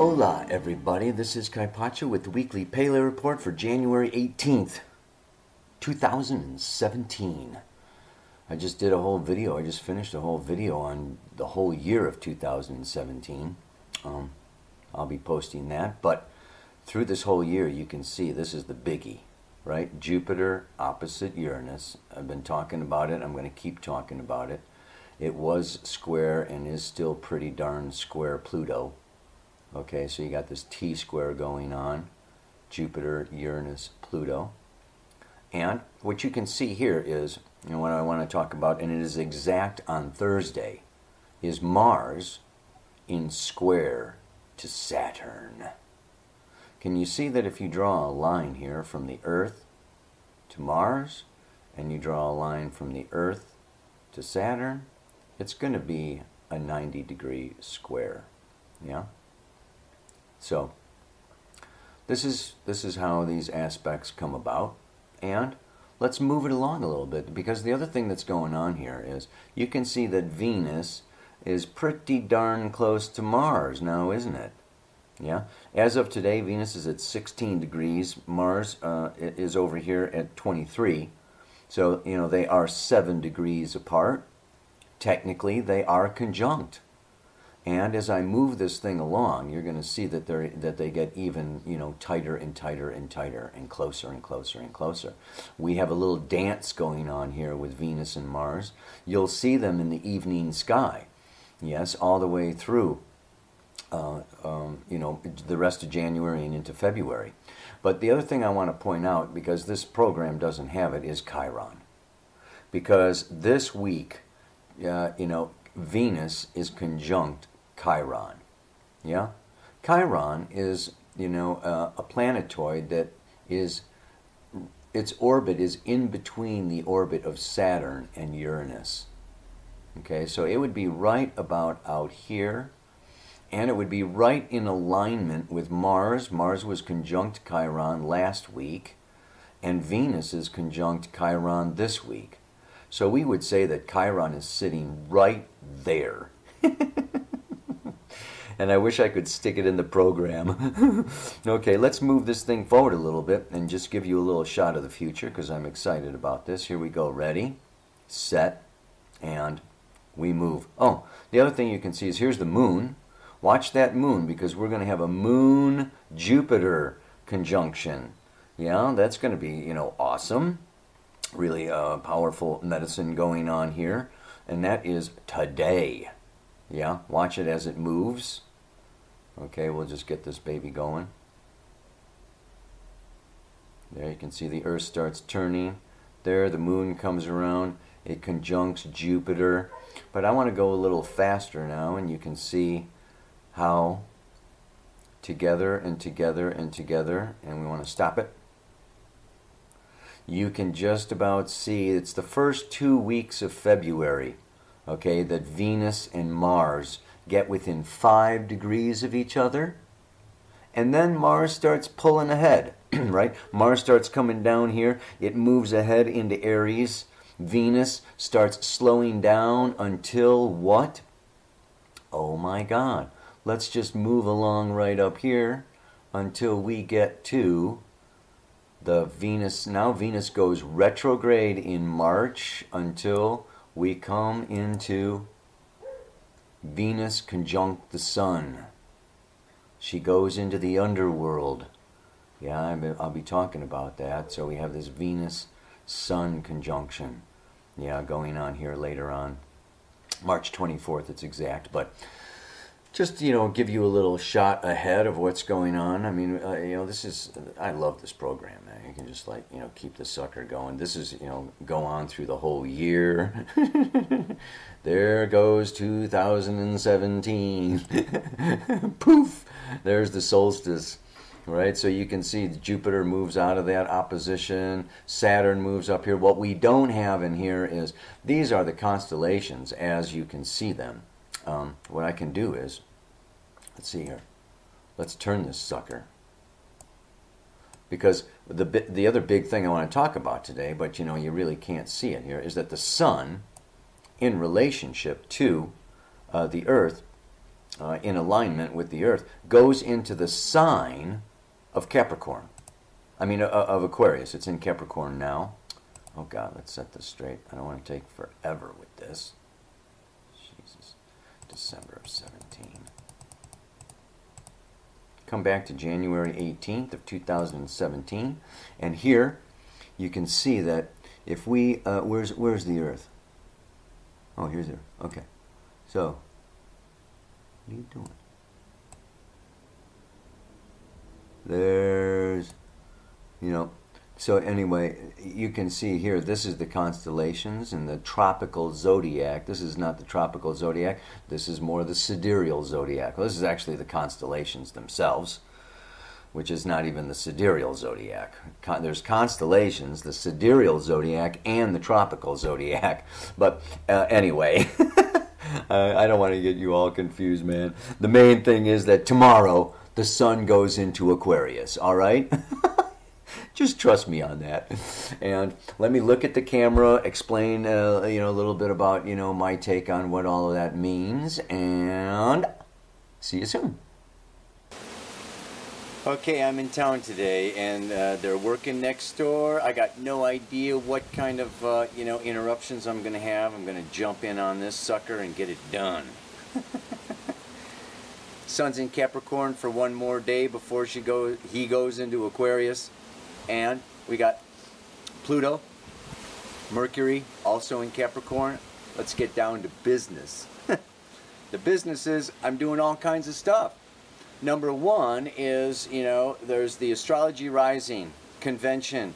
Hola everybody, this is Kai Pacha with the weekly Pele report for January 18th, 2017. I just did a whole video, I just finished a whole video on the whole year of 2017. I'll be posting that, but through this whole year you can see this is the biggie, right? Jupiter opposite Uranus. I've been talking about it, I'm going to keep talking about it. It was square and is still pretty darn square Pluto. Okay, so you got this T-square going on, Jupiter, Uranus, Pluto. And what you can see here is, what I want to talk about, and it is exact on Thursday, is Mars in square to Saturn. Can you see that if you draw a line here from the Earth to Mars, and you draw a line from the Earth to Saturn, it's going to be a 90-degree square. Yeah? So this is how these aspects come about, and let's move it along a little bit, because the other thing that's going on here is you can see that Venus is pretty darn close to Mars now, isn't it? Yeah. As of today, Venus is at 16 degrees. Mars is over here at 23. So, they are 7 degrees apart. Technically, they are conjunct. And as I move this thing along, you're going to see that they get even, tighter and tighter and tighter, and closer and closer and closer. We have a little dance going on here with Venus and Mars. You'll see them in the evening sky, yes, all the way through, the rest of January and into February. But the other thing I want to point out, because this program doesn't have it, is Cheiron. Because this week, Venus is conjunct Cheiron. Yeah? Cheiron is, a planetoid that is, its orbit is in between the orbit of Saturn and Uranus. Okay, so it would be right about out here, and it would be right in alignment with Mars. Mars was conjunct Cheiron last week, and Venus is conjunct Cheiron this week. So we would say that Cheiron is sitting right there. And I wish I could stick it in the program. Okay, let's move this thing forward a little bit and just give you a little shot of the future, because I'm excited about this. Here we go. Ready, set, and we move. Oh, the other thing you can see is here's the moon. Watch that moon, because we're going to have a moon-Jupiter conjunction. Yeah, that's going to be, awesome. Really powerful medicine going on here, and that is today. Yeah, watch it as it moves. Okay, we'll just get this baby going. There you can see the Earth starts turning. There the moon comes around, it conjuncts Jupiter. But I want to go a little faster now, and you can see how together and together and together, and we want to stop it. You can just about see it's the first 2 weeks of February, okay, that Venus and Mars get within 5 degrees of each other, and then Mars starts pulling ahead, right? Mars starts coming down here, it moves ahead into Aries. Venus starts slowing down until what? Oh my God, let's just move along right up here until we get to the Venus. Now Venus goes retrograde in March until we come into Venus conjunct the Sun. She goes into the underworld. Yeah, I'll be talking about that. So we have this Venus-Sun conjunction, yeah, going on here later on. March 24th, it's exact, but just, give you a little shot ahead of what's going on. I mean, I love this program, man. You can just, keep the sucker going. This is, go on through the whole year. There goes 2017. Poof! There's the solstice, right? So you can see Jupiter moves out of that opposition. Saturn moves up here. What we don't have in here is, these are the constellations as you can see them. What I can do is, let's see here. Let's turn this sucker. Because the other big thing I want to talk about today, but you really can't see it here, is that the Sun, in relationship to the Earth, in alignment with the Earth, goes into the sign of Capricorn. I mean, of Aquarius. It's in Capricorn now. Oh God, let's set this straight. I don't want to take forever with this. Jesus. December of 17. Come back to January 18th of 2017. And here you can see that if we, where's the Earth? Oh, here's the Earth. Okay. So, what are you doing? There's, you know, so anyway, you can see here, this is the constellations and the tropical zodiac. This is not the tropical zodiac. This is more the sidereal zodiac. Well, this is actually the constellations themselves, which is not even the sidereal zodiac. There's constellations, the sidereal zodiac, and the tropical zodiac. But anyway, I don't want to get you all confused, man. The main thing is that tomorrow the sun goes into Aquarius, all right? Just trust me on that. And let me look at the camera, explain you know, a little bit about, you know, my take on what all of that means, and see you soon. Okay, I'm in town today, and they're working next door. I got no idea what kind of you know, interruptions I'm going to have. I'm going to jump in on this sucker and get it done. Sun's in Capricorn for one more day before he goes into Aquarius. And we got Pluto, Mercury, also in Capricorn. Let's get down to business. The business is I'm doing all kinds of stuff. Number one is, you know, there's the Astrologie Rising convention,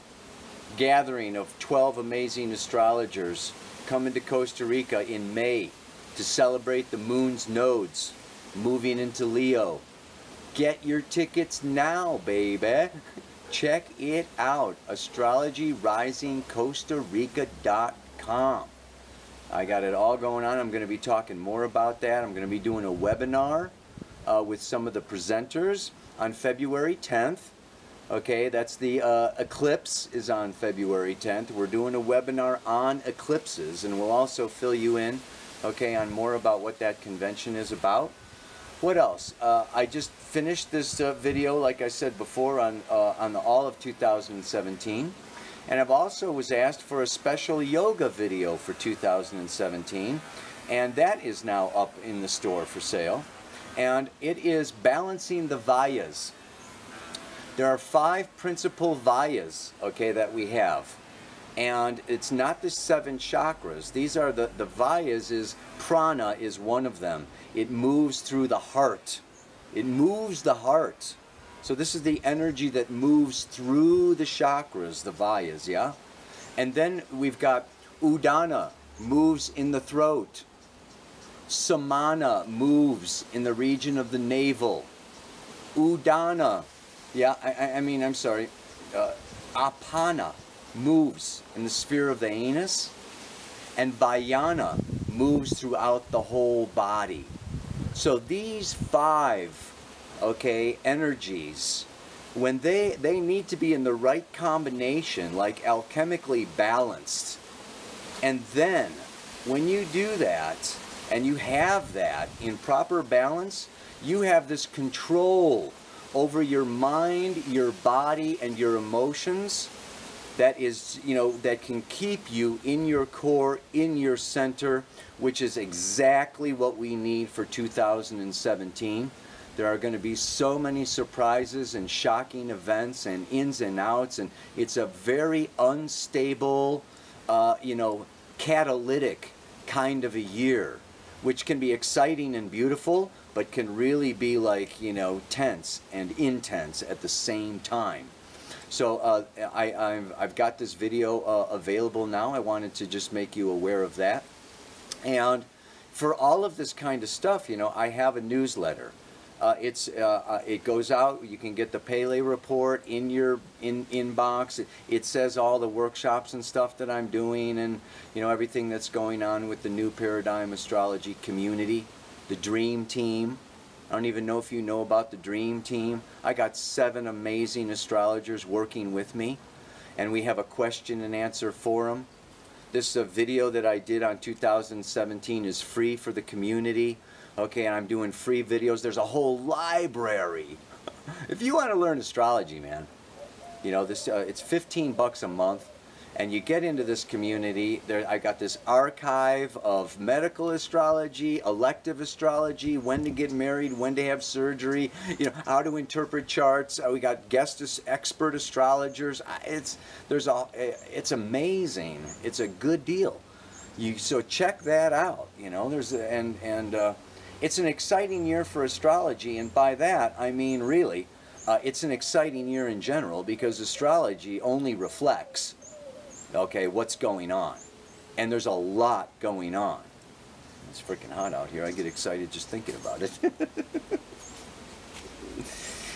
gathering of 12 amazing astrologers coming to Costa Rica in May to celebrate the moon's nodes, moving into Leo. Get your tickets now, baby. Check it out, astrologierisingcostarica.com. I got it all going on. I'm going to be talking more about that. I'm going to be doing a webinar with some of the presenters on February 10th. Okay, that's the eclipse is on February 10th. We're doing a webinar on eclipses, and we'll also fill you in, okay, on more about what that convention is about. What else? I just finished this video, like I said before, on all of 2017. And I've also was asked for a special yoga video for 2017. And that is now up in the store for sale. And it is balancing the vayas. There are 5 principal vayas, okay, that we have. And it's not the 7 chakras. These are the vayas. Is prana is one of them. It moves through the heart. It moves the heart. So this is the energy that moves through the chakras, the vayas, yeah? And then we've got udana, moves in the throat. Samana moves in the region of the navel. Udana, yeah, I'm sorry, apana moves in the sphere of the anus. And vayana moves throughout the whole body. So these 5, okay, energies, when they need to be in the right combination, like alchemically balanced. And then when you do that, and you have that in proper balance, you have this control over your mind, your body, and your emotions that is, you know, that can keep you in your core, in your center, which is exactly what we need for 2017. There are going to be so many surprises and shocking events and ins and outs, and it's a very unstable, you know, catalytic kind of a year, which can be exciting and beautiful, but can really be like, you know, tense and intense at the same time. So I've got this video available now. I wanted to just make you aware of that. And for all of this kind of stuff, you know, I have a newsletter. It goes out. You can get the Pele report in your inbox. It says all the workshops and stuff that I'm doing, and you know, everything that's going on with the New Paradigm Astrology community, the Dream Team. I don't even know if you know about the Dream Team. I got 7 amazing astrologers working with me, and we have a question and answer forum. This video that I did on 2017 is free for the community. Okay, and I'm doing free videos. There's a whole library. If you want to learn astrology, man, you know, this it's $15 a month, and you get into this community. There, I got this archive of medical astrology, elective astrology, when to get married, when to have surgery, you know, how to interpret charts. We got expert astrologers. It's amazing. It's a good deal. So check that out. You know, it's an exciting year for astrology, and by that I mean really, it's an exciting year in general because astrology only reflects, okay, what's going on, and there's a lot going on. It's freaking hot out here. I get excited just thinking about it.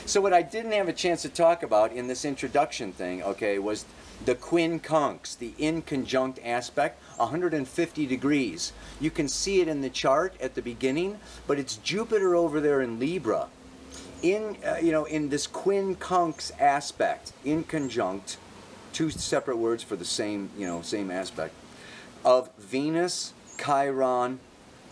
So what I didn't have a chance to talk about in this introduction thing, okay, was the quincunx, the in conjunct aspect, 150 degrees. You can see it in the chart at the beginning, but it's Jupiter over there in Libra. In this quincunx aspect, in conjunct, two separate words for the same aspect, of Venus, Cheiron,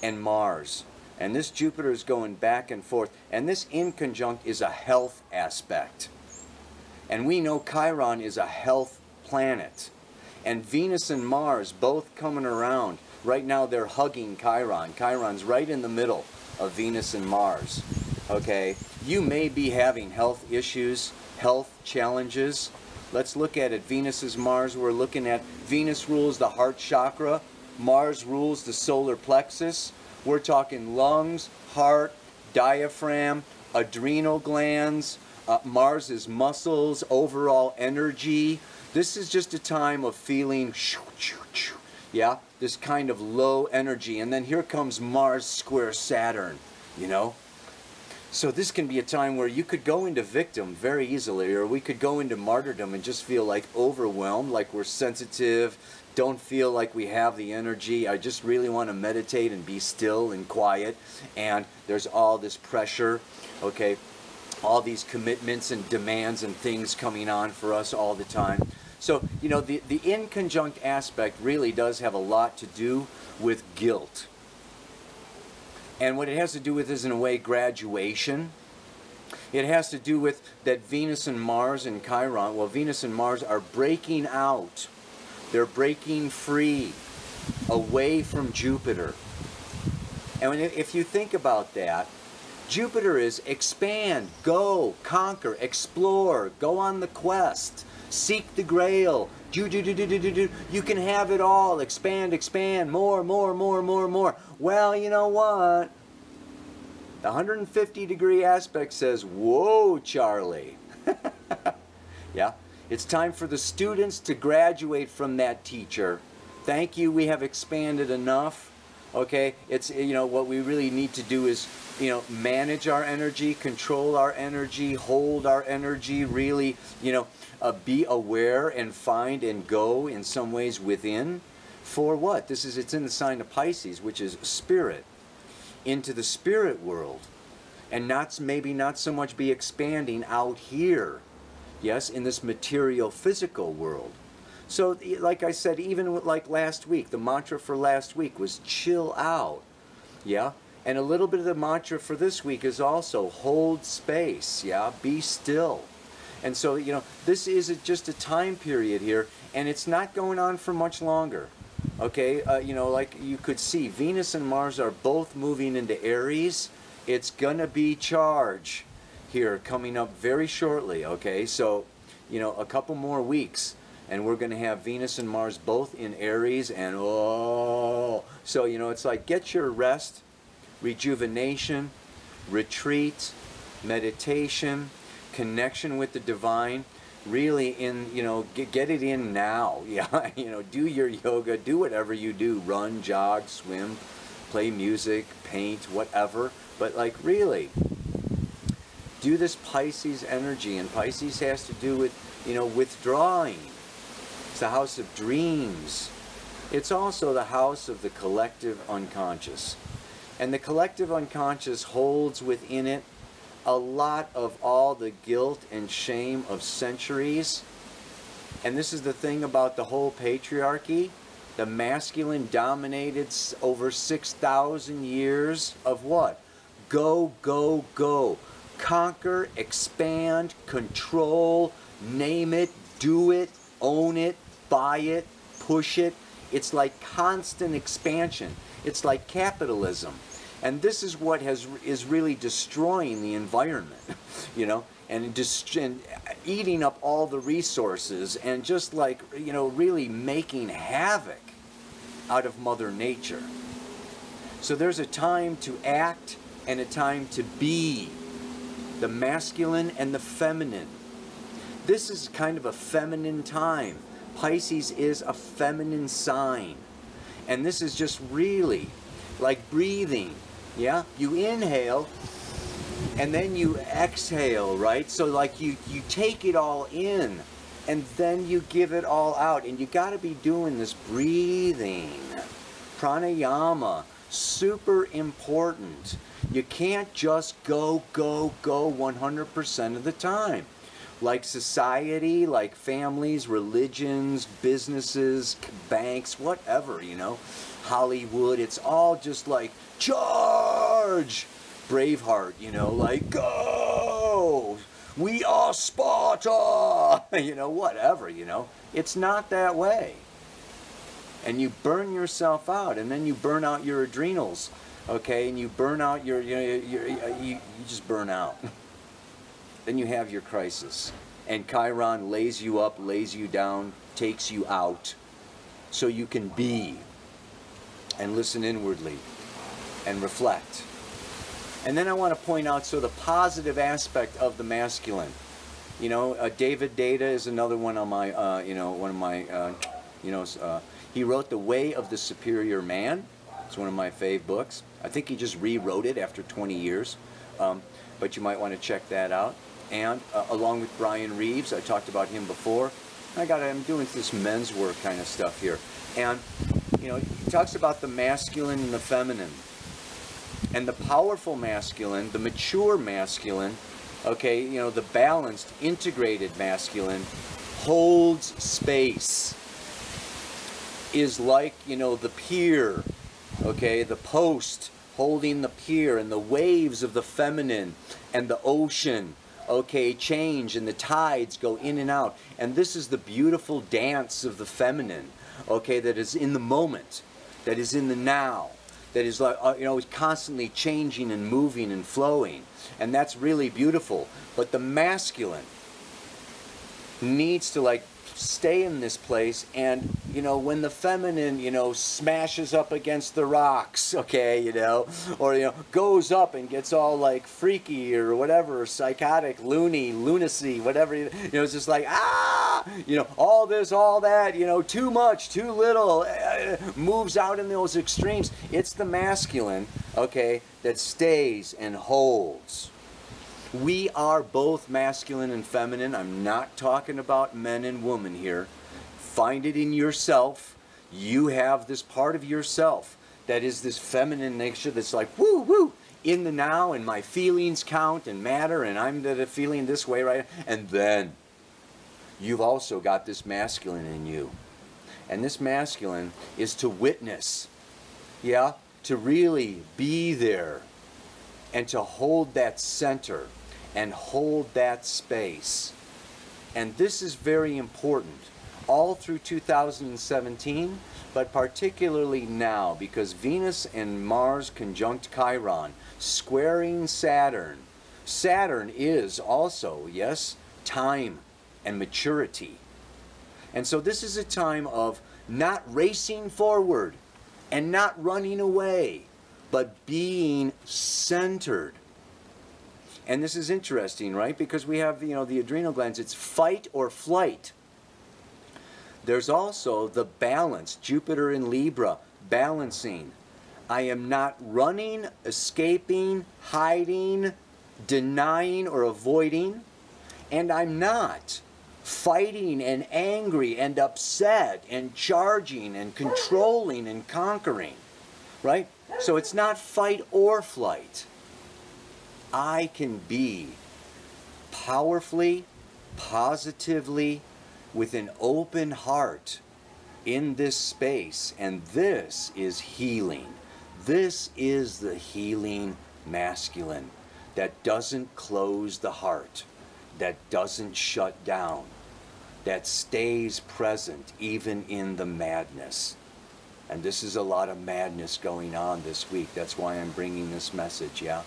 and Mars. And this Jupiter is going back and forth. And this in conjunct is a health aspect. And we know Cheiron is a health planet. And Venus and Mars both coming around. Right now they're hugging Cheiron. Chiron's right in the middle of Venus and Mars. Okay? You may be having health issues, health challenges. Let's look at it. Venus is Mars. We're looking at Venus rules the heart chakra. Mars rules the solar plexus. We're talking lungs, heart, diaphragm, adrenal glands. Mars is muscles, overall energy. This is just a time of feeling, yeah, this kind of low energy. And then here comes Mars square Saturn, you know. So this can be a time where you could go into victim very easily, or we could go into martyrdom and just feel like overwhelmed, like we're sensitive, don't feel like we have the energy. I just really want to meditate and be still and quiet. And there's all this pressure, okay, all these commitments and demands and things coming on for us all the time. So, you know, the in conjunct aspect really does have a lot to do with guilt. And what it has to do with is, in a way, graduation. It has to do with that Venus and Mars and Cheiron, well, Venus and Mars are breaking out. They're breaking free, away from Jupiter. And if you think about that, Jupiter is expand, go, conquer, explore, go on the quest, seek the grail, you can have it all, expand, expand, more. Well, you know what? The 150-degree aspect says, whoa, Charlie. Yeah, it's time for the students to graduate from that teacher. Thank you, we have expanded enough. Okay, it's, you know, what we really need to do is, you know, manage our energy, control our energy, hold our energy, really, you know, be aware and find and go in some ways within. For what? It's in the sign of Pisces, which is spirit, into the spirit world, and maybe not so much be expanding out here, yes, in this material physical world. So, like I said, even like last week, the mantra for last week was chill out, yeah? And a little bit of the mantra for this week is also hold space, yeah? Be still. And so, you know, this is just a time period here, and it's not going on for much longer, okay? You know, like you could see, Venus and Mars are both moving into Aries. It's going to be charge here coming up very shortly, okay? So, you know, a couple more weeks, and we're going to have Venus and Mars both in Aries, and oh, so, you know, it's like get your rest, rejuvenation, retreat, meditation, connection with the divine, really in, you know, get it in now. Yeah, you know, do your yoga, do whatever you do, run, jog, swim, play music, paint, whatever, but like really do this Pisces energy. And Pisces has to do with, you know, withdrawing. It's the house of dreams. It's also the house of the collective unconscious. And the collective unconscious holds within it a lot of all the guilt and shame of centuries. And this is the thing about the whole patriarchy. The masculine dominated over 6,000 years of what? Go, go, go. Conquer, expand, control, name it, do it, own it, buy it, push it. It's like constant expansion. It's like capitalism. And this is what is really destroying the environment, you know, and eating up all the resources and just like, you know, really making havoc out of Mother Nature. So there's a time to act and a time to be, the masculine and the feminine. This is kind of a feminine time. Pisces is a feminine sign. And this is just really like breathing. Yeah, you inhale and then you exhale, right? So like you take it all in and then you give it all out. And you got to be doing this breathing. Pranayama, super important. You can't just go, go, go 100% of the time. Like society, like families, religions, businesses, banks, whatever, you know, Hollywood, it's all just like, charge! Braveheart, you know, like, go! We are Sparta! You know, whatever, you know. It's not that way. And you burn yourself out, and then you burn out your adrenals, okay? And you burn out you just burn out. Then you have your crisis. And Cheiron lays you up, lays you down, takes you out, so you can be and listen inwardly and reflect. And then I want to point out so the positive aspect of the masculine. You know, David Data is another one on my, you know, one of my, he wrote The Way of the Superior Man. It's one of my fave books. I think he just rewrote it after 20 years. But you might want to check that out. And along with Brian Reeves, I talked about him before. I'm doing this men's work kind of stuff here. And, you know, he talks about the masculine and the feminine. And the powerful masculine, the mature masculine, okay, you know, the balanced, integrated masculine holds space. Is like, you know, the pier, okay, the post holding the pier, and the waves of the feminine and the ocean, okay, change, and the tides go in and out. And this is the beautiful dance of the feminine, okay, that is in the moment, that is in the now, that is like, you know, constantly changing and moving and flowing. And that's really beautiful. But the masculine needs to like stay in this place, and you know, when the feminine, you know, smashes up against the rocks, okay, you know, or, you know, goes up and gets all like freaky or whatever, psychotic, lunacy, whatever, you know, it's just like, ah, you know, all this, all that, you know, too much, too little, moves out in those extremes. It's the masculine, okay, that stays and holds. We are both masculine and feminine. I'm not talking about men and women here. Find it in yourself. You have this part of yourself that is this feminine nature that's like, woo, woo, in the now, and my feelings count and matter, and I'm feeling this way, right? And then you've also got this masculine in you. And this masculine is to witness, yeah, to really be there and to hold that center and hold that space. And this is very important all through 2017, but particularly now, because Venus and Mars conjunct Cheiron, squaring Saturn. Saturn is also, yes, time and maturity. And so this is a time of not racing forward and not running away, but being centered. And this is interesting, right? Because we have, you know, the adrenal glands. It's fight or flight. There's also the balance. Jupiter in Libra, balancing. I am not running, escaping, hiding, denying, or avoiding. And I'm not fighting and angry and upset and charging and controlling and conquering. Right? So it's not fight or flight. I can be powerfully, positively, with an open heart, in this space, and this is healing. This is the healing masculine that doesn't close the heart, that doesn't shut down, that stays present even in the madness. And this is a lot of madness going on this week. That's why I'm bringing this message, yeah?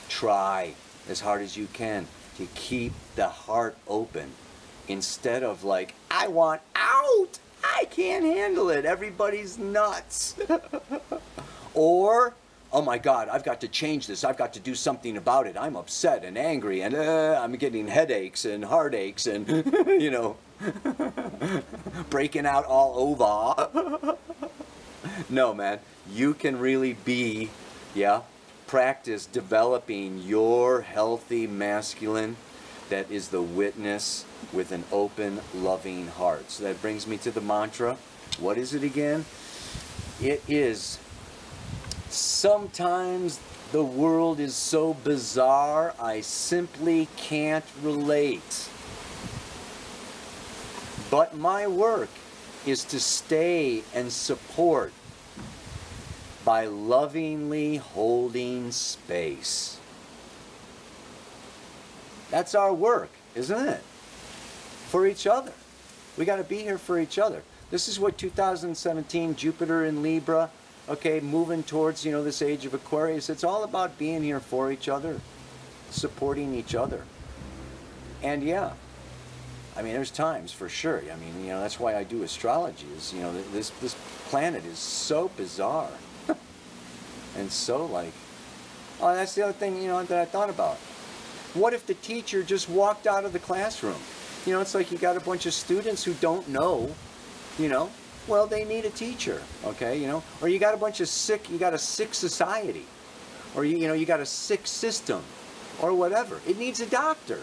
Try as hard as you can to keep the heart open instead of like, I want out, I can't handle it, everybody's nuts. Or, oh my God, I've got to change this, I've got to do something about it, I'm upset and angry and I'm getting headaches and heartaches and, you know, breaking out all over. No, man, you can really be, yeah, practice developing your healthy masculine that is the witness with an open, loving heart. So that brings me to the mantra. What is it again? It is, sometimes the world is so bizarre, I simply can't relate. But my work is to stay and support by lovingly holding space. That's our work, isn't it? For each other. We got to be here for each other. This is what 2017, Jupiter in Libra, okay, moving towards, you know, this age of Aquarius. It's all about being here for each other, supporting each other. And yeah, I mean, there's times for sure. I mean, you know, that's why I do astrology. Is, you know, this planet is so bizarre, and so like, oh, that's the other thing, you know, that I thought about. What if the teacher just walked out of the classroom? You know, it's like you got a bunch of students who don't know, you know, well, they need a teacher, okay, you know, or you got a bunch of sick, you got a sick society, or you know, you got a sick system, or whatever. It needs a doctor.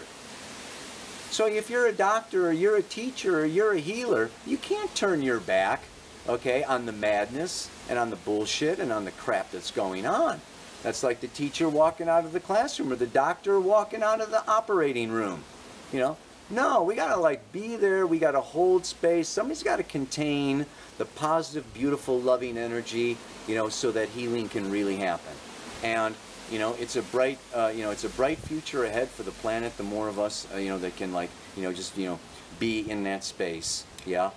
So if you're a doctor, or you're a teacher, or you're a healer, you can't turn your back, okay, on the madness, and on the bullshit, and on the crap that's going on. That's like the teacher walking out of the classroom, or the doctor walking out of the operating room, you know. No, we gotta like be there, we gotta hold space, somebody's gotta contain the positive, beautiful, loving energy, you know, so that healing can really happen. And, you know, it's a bright, you know, it's a bright future ahead for the planet, the more of us, you know, that can like, you know, just, you know, be in that space, yeah,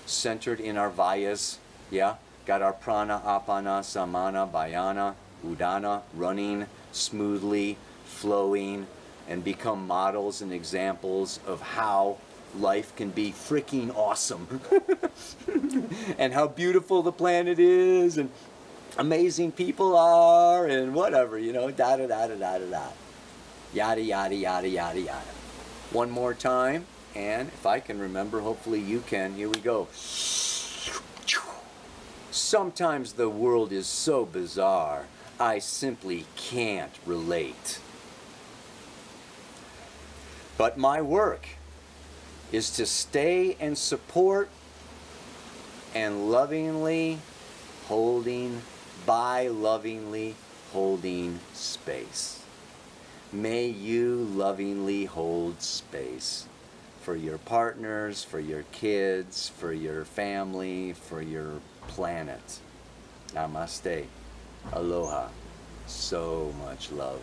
centered in our vayas, yeah, got our prana, apana, samana, bayana, udana, running smoothly, flowing, and become models and examples of how life can be freaking awesome. And how beautiful the planet is, and amazing people are, and whatever, you know, da da da da da da da. Yada yada yada yada yada. One more time, and if I can remember, hopefully you can, here we go. Sometimes the world is so bizarre, I simply can't relate. But my work is to stay and support and lovingly holding, by lovingly holding space. May you lovingly hold space for your partners, for your kids, for your family, for your planet. Namaste. Aloha. So much love.